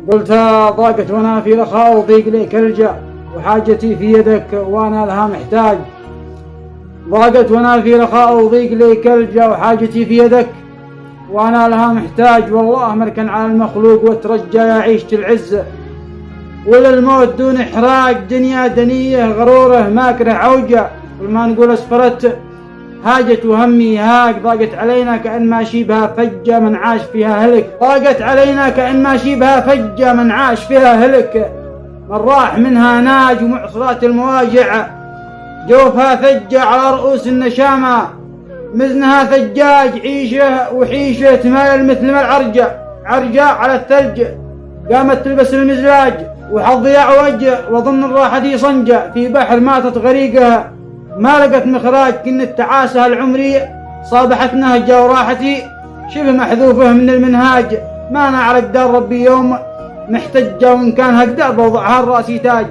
قلت ضاقت وانا في رخاء وضيق ليك الجا وحاجتي في يدك وانا لها محتاج. ضاقت وانا في رخاء وضيق ليك الجا وحاجتي في يدك وانا لها محتاج. والله مركن على المخلوق وترجى يا عيشة العزة، وللموت دون احراج دنيا دنيه غروره ماكره عوجة. وما نقول اسفرت هاجت وهمي هاك. ضاقت علينا كأن ما شيبها فجة من عاش فيها هلك. ضاقت علينا كأن ما شيبها فجة من عاش فيها هلك. من راح منها ناج ومعصرات المواجع جوفها ثجة على رؤوس النشامة. مزنها ثجاج عيشه وحيشه تمايل مثل ما العرجة عرجة على الثلج. قامت تلبس المزلاج وحظ يعوج وظن الراحة دي صنجة في بحر ماتت غريقها ما لقت مخراج. كن التعاسة العمري صابحت نهجة وراحتي شبه محذوفه من المنهاج. ما أنا على قدار ربي يوم محتجة وإن كان هقدر بوضعها الرأسي تاج.